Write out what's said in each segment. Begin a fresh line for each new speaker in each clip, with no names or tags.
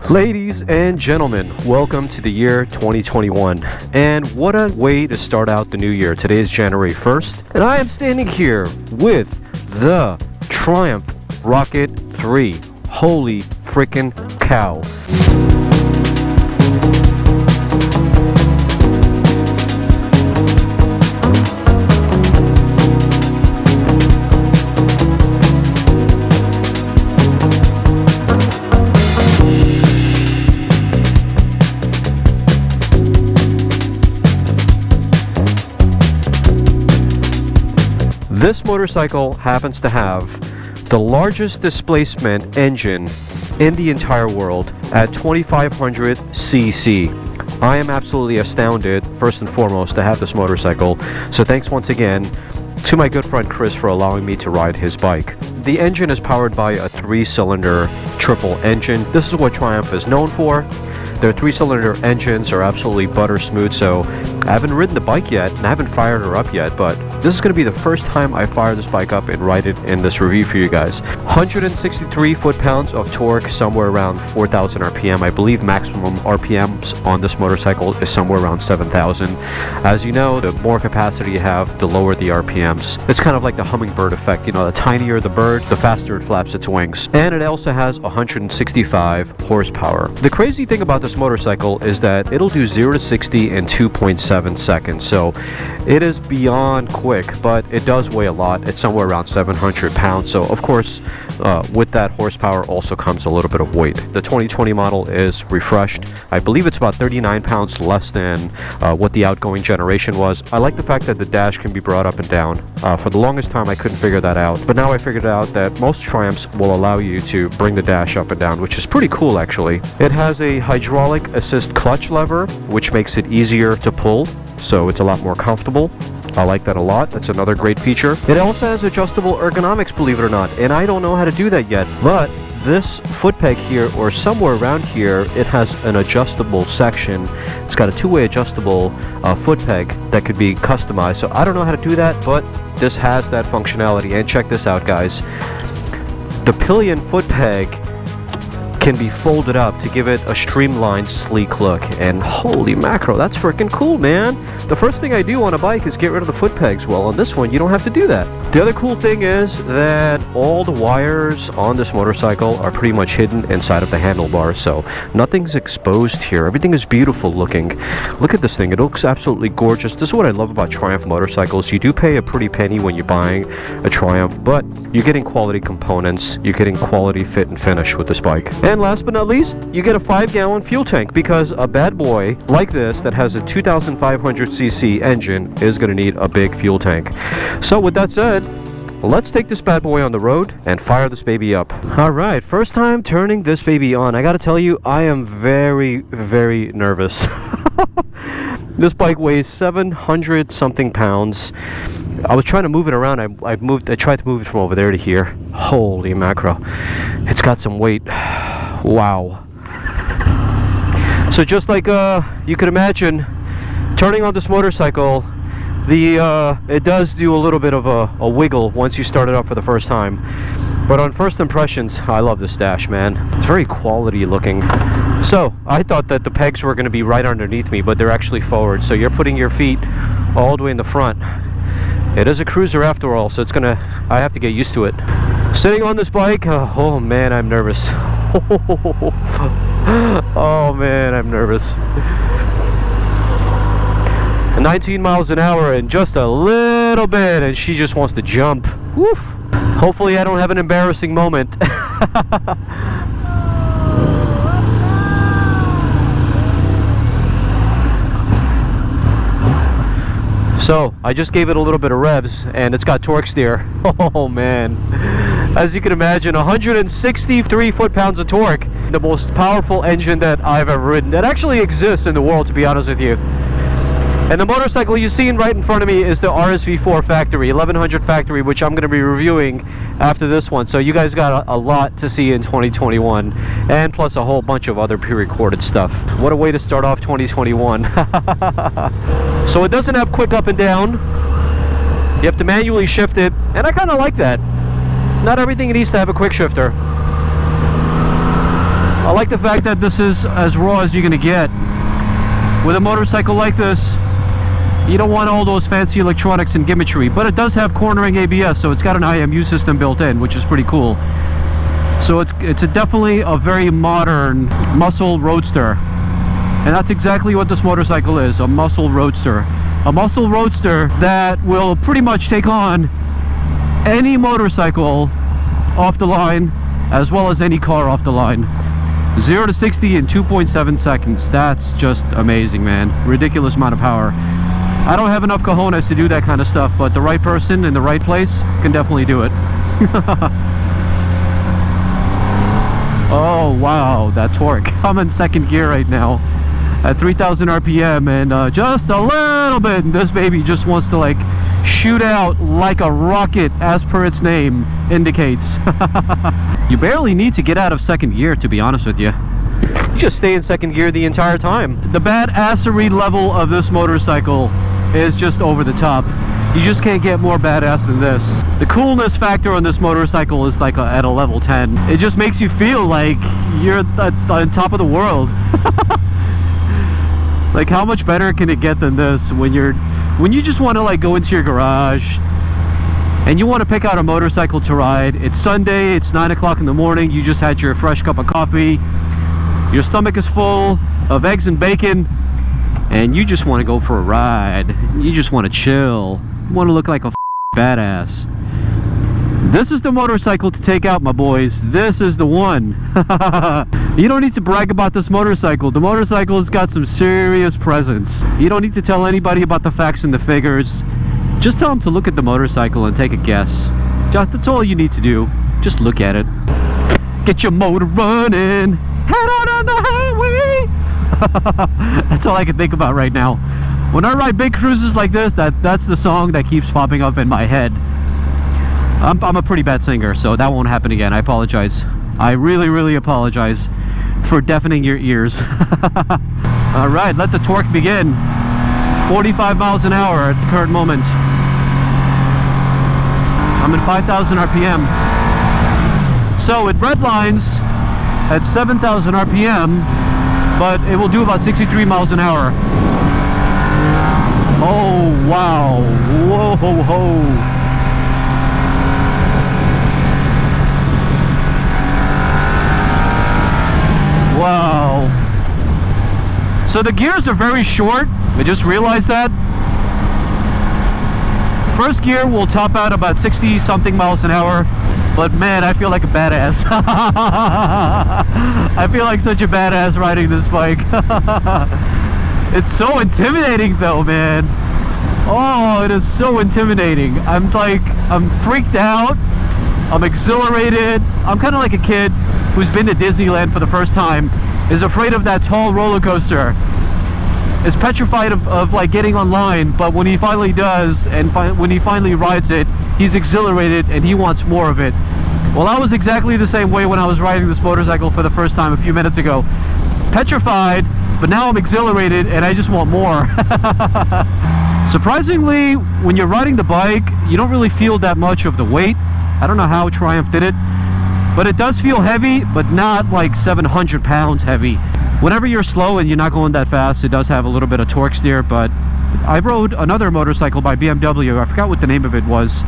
Ladies and gentlemen, welcome to the year 2021. And what a way to start out the new year. Today is January 1st, and I am standing here with the Triumph Rocket 3. Holy frickin' cow. This motorcycle happens to have the largest displacement engine in the entire world at 2500 cc. I am absolutely astounded, first and foremost, to have this motorcycle. So thanks once again to my good friend Chris for allowing me to ride his bike. The engine is powered by a 3-cylinder triple engine. This is what Triumph is known for. Their 3-cylinder engines are absolutely butter smooth, so I haven't ridden the bike yet and I haven't fired her up yet, but this is going to be the first time I fire this bike up and ride it in this review for you guys. 163 foot-pounds of torque, somewhere around 4,000 RPM. I believe maximum RPMs on this motorcycle is somewhere around 7,000. As you know, the more capacity you have, the lower the RPMs. It's kind of like the hummingbird effect. You know, the tinier the bird, the faster it flaps its wings. And it also has 165 horsepower. The crazy thing about this motorcycle is that it'll do 0 to 60 in 2.7 seconds. So it is beyond quick, but it does weigh a lot. It's somewhere around 700 pounds. So of course, with that horsepower also comes a little bit of weight. The 2020 model is refreshed. I believe it's about 39 pounds less than what the outgoing generation was. I like the fact that the dash can be brought up and down. For the longest time, I couldn't figure that out. But now I figured out that most Triumphs will allow you to bring the dash up and down, which is pretty cool actually. It has a hydraulic assist clutch lever, which makes it easier to pull. So it's a lot more comfortable. I like that a lot. That's another great feature. It also has adjustable ergonomics, believe it or not, and I don't know how to do that yet. But this foot peg here, or somewhere around here, it has an adjustable section. It's got a two-way adjustable foot peg that could be customized. So I don't know how to do that, but this has that functionality. And check this out, guys. The pillion foot peg can be folded up to give it a streamlined, sleek look. And holy macro, that's freaking cool, man. The first thing I do on a bike is get rid of the foot pegs. Well, on this one, you don't have to do that. The other cool thing is that all the wires on this motorcycle are pretty much hidden inside of the handlebar, so nothing's exposed here. Everything is beautiful looking. Look at this thing. It looks absolutely gorgeous. This is what I love about Triumph motorcycles. You do pay a pretty penny when you're buying a Triumph, but you're getting quality components. You're getting quality fit and finish with this bike. And last but not least, you get a 5-gallon fuel tank, because a bad boy like this that has a 2,500 cc engine is going to need a big fuel tank. So with that said, let's take this bad boy on the road and fire this baby up. Alright, first time turning this baby on. I gotta tell you, I am very, very nervous. This bike weighs 700 something pounds. I was trying to move it around. I tried to move it from over there to here. Holy macro. It's got some weight. Wow. So just like you could imagine, turning on this motorcycle, it does do a little bit of a wiggle once you start it up for the first time. But on first impressions, I love this dash, man. It's very quality looking. So I thought that the pegs were going to be right underneath me, but they're actually forward. So you're putting your feet all the way in the front. It is a cruiser after all, so I have to get used to it. Sitting on this bike, oh man, I'm nervous. Oh man, I'm nervous. 19 miles an hour and just a little bit, and she just wants to jump. Woof. Hopefully I don't have an embarrassing moment. So I just gave it a little bit of revs and it's got torque steer. Oh man. As you can imagine, 163 foot-pounds of torque. The most powerful engine that I've ever ridden, that actually exists in the world, to be honest with you. And the motorcycle you see right in front of me is the RSV4 factory, 1100 factory, which I'm going to be reviewing after this one. So you guys got a lot to see in 2021, and plus a whole bunch of other pre-recorded stuff. What a way to start off 2021. So it doesn't have quick up and down. You have to manually shift it, and I kind of like that. Not everything needs to have a quick shifter. I like the fact that this is as raw as you're gonna get. With a motorcycle like this, you don't want all those fancy electronics and gimmickry, but it does have cornering ABS, so it's got an IMU system built in, which is pretty cool. So it's definitely a very modern muscle roadster. And that's exactly what this motorcycle is, a muscle roadster. A muscle roadster that will pretty much take on any motorcycle off the line, as well as any car off the line. 0 to 60 in 2.7 seconds. That's just amazing, man. Ridiculous amount of power. I don't have enough cojones to do that kind of stuff, but the right person in the right place can definitely do it. Oh wow, that torque. I'm in second gear right now at 3,000 RPM, and just a little bit, and this baby just wants to like shoot out like a rocket, as per its name indicates. You barely need to get out of second gear, to be honest with you. You just stay in second gear the entire time. The badassery level of this motorcycle is just over the top. You just can't get more badass than this. The coolness factor on this motorcycle is like at a level 10. It just makes you feel like you're on top of the world. Like, how much better can it get than this when you just want to like go into your garage and you want to pick out a motorcycle to ride. It's Sunday, it's 9 o'clock in the morning, you just had your fresh cup of coffee, your stomach is full of eggs and bacon, and you just want to go for a ride. You just want to chill. You want to look like a badass. This is the motorcycle to take out, my boys. This is the one. You don't need to brag about this motorcycle. The motorcycle's got some serious presence. You don't need to tell anybody about the facts and the figures. Just tell them to look at the motorcycle and take a guess. That's all you need to do. Just look at it. Get your motor running. Head out on the highway. That's all I can think about right now. When I ride big cruises like this, that's the song that keeps popping up in my head. I'm a pretty bad singer, so that won't happen again. I apologize. I really apologize for deafening your ears. Alright, let the torque begin. 45 miles an hour at the current moment. I'm in 5,000 RPM. So it redlines at 7,000 RPM, but it will do about 63 miles an hour. Oh wow, whoa ho ho. Wow. So the gears are very short. I just realized that. First gear will top out about 60 something miles an hour. But man, I feel like a badass. I feel like such a badass riding this bike. It's so intimidating though, man. Oh, it is so intimidating. I'm freaked out. I'm exhilarated. I'm kind of like a kid who's been to Disneyland for the first time, is afraid of that tall roller coaster, is petrified of like getting on line, but when he finally does, and when he finally rides it, he's exhilarated and he wants more of it. Well, I was exactly the same way when I was riding this motorcycle for the first time a few minutes ago. Petrified, but now I'm exhilarated and I just want more. Surprisingly, when you're riding the bike, you don't really feel that much of the weight. I don't know how Triumph did it, but it does feel heavy, but not like 700 pounds heavy. Whenever you're slow and you're not going that fast, it does have a little bit of torque steer. But I rode another motorcycle by BMW, I forgot what the name of it was,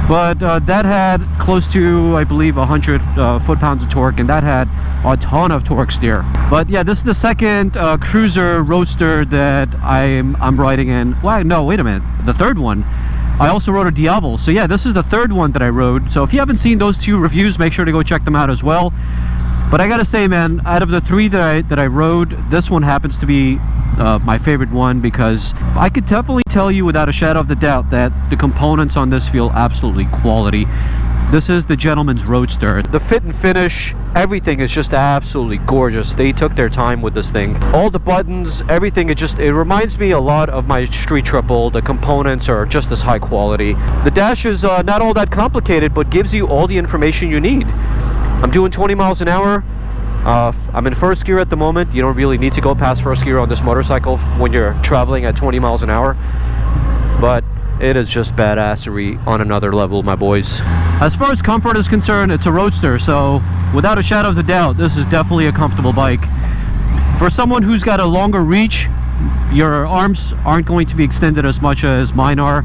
but that had close to, I believe, 100 foot-pounds of torque, and that had a ton of torque steer. But yeah, this is the second cruiser roadster that I'm riding in. Well, no, wait a minute, the third one. I also rode a Diavel. So yeah, this is the third one that I rode. So if you haven't seen those two reviews, make sure to go check them out as well. But I gotta say, man, out of the three that I rode, this one happens to be my favorite one, because I could definitely tell you without a shadow of the doubt that the components on this feel absolutely quality. This is the Gentleman's Roadster. The fit and finish, everything is just absolutely gorgeous. They took their time with this thing. All the buttons, everything, it reminds me a lot of my Street Triple. The components are just as high quality. The dash is not all that complicated, but gives you all the information you need. I'm doing 20 miles an hour. I'm in first gear at the moment. You don't really need to go past first gear on this motorcycle when you're traveling at 20 miles an hour. But it is just badassery on another level, my boys. As far as comfort is concerned, it's a roadster, so without a shadow of a doubt, this is definitely a comfortable bike. For someone who's got a longer reach, your arms aren't going to be extended as much as mine are.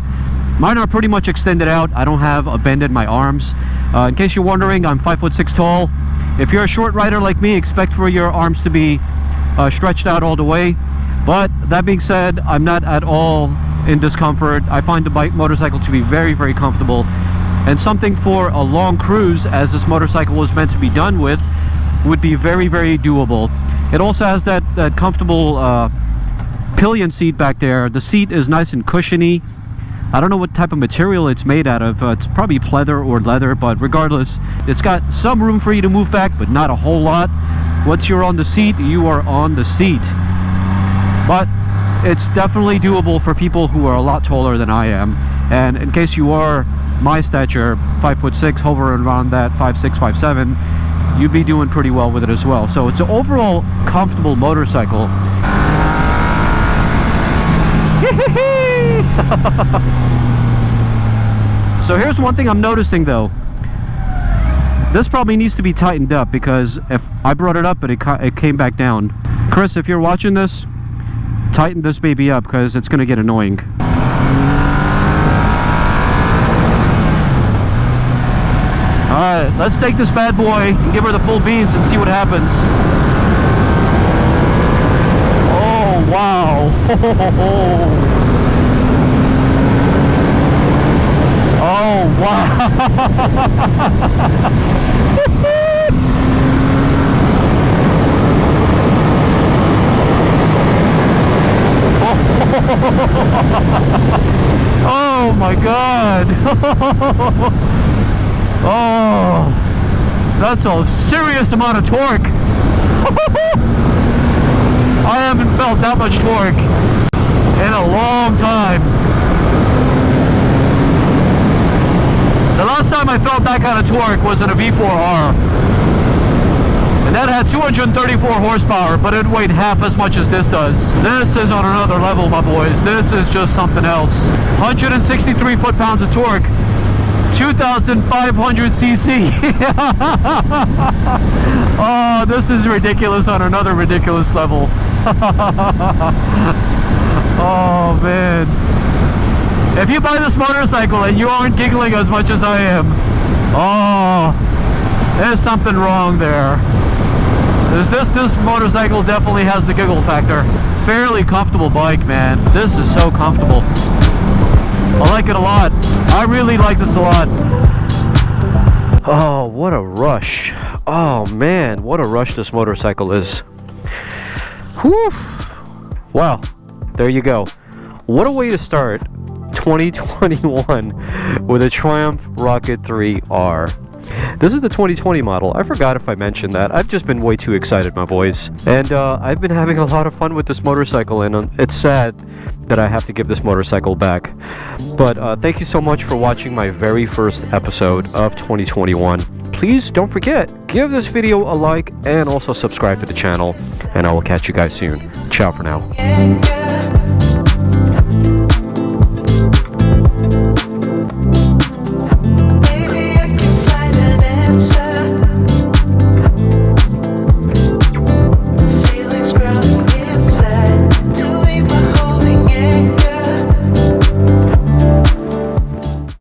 Mine are pretty much extended out. I don't have a bend in my arms. In case you're wondering, I'm 5'6" tall. If you're a short rider like me, expect for your arms to be stretched out all the way. But that being said, I'm not at all in discomfort. I find the motorcycle to be very, very comfortable, and something for a long cruise, as this motorcycle was meant to be done with, would be very, very doable. It also has that comfortable pillion seat back there. The seat is nice and cushiony. I don't know what type of material it's made out of. It's probably pleather or leather, but regardless, it's got some room for you to move back, but not a whole lot. Once you're on the seat, you are on the seat. But it's definitely doable for people who are a lot taller than I am. And in case you are my stature, 5'6", hovering around that 5'6", 5'7", you'd be doing pretty well with it as well. So it's an overall comfortable motorcycle. So here's one thing I'm noticing though. This probably needs to be tightened up, because if I brought it up but it came back down. Chris, if you're watching this, tighten this baby up, because it's going to get annoying. Alright, let's take this bad boy and give her the full beans and see what happens. Oh, wow. Oh, wow. Oh my God. Oh, that's a serious amount of torque. I haven't felt that much torque in a long time. The last time I felt that kind of torque was in a V4R, and that had 234 horsepower, but it weighed half as much as this does. This is on another level, my boys. This is just something else. 163 foot-pounds of torque, 2,500 cc. Oh, this is ridiculous on another ridiculous level. Oh, man. If you buy this motorcycle and you aren't giggling as much as I am, oh, there's something wrong there. This motorcycle definitely has the giggle factor. Fairly comfortable bike, man. This is so comfortable. I like it a lot. I really like this a lot. Oh, what a rush. Oh, man, what a rush this motorcycle is. Whew. Wow, there you go. What a way to start 2021 with a Triumph Rocket 3R. This is the 2020 model. I forgot if I mentioned that. I've just been way too excited, my boys. And I've been having a lot of fun with this motorcycle, and it's sad that I have to give this motorcycle back. But thank you so much for watching my very first episode of 2021. Please don't forget, give this video a like and also subscribe to the channel. And I will catch you guys soon. Ciao for now.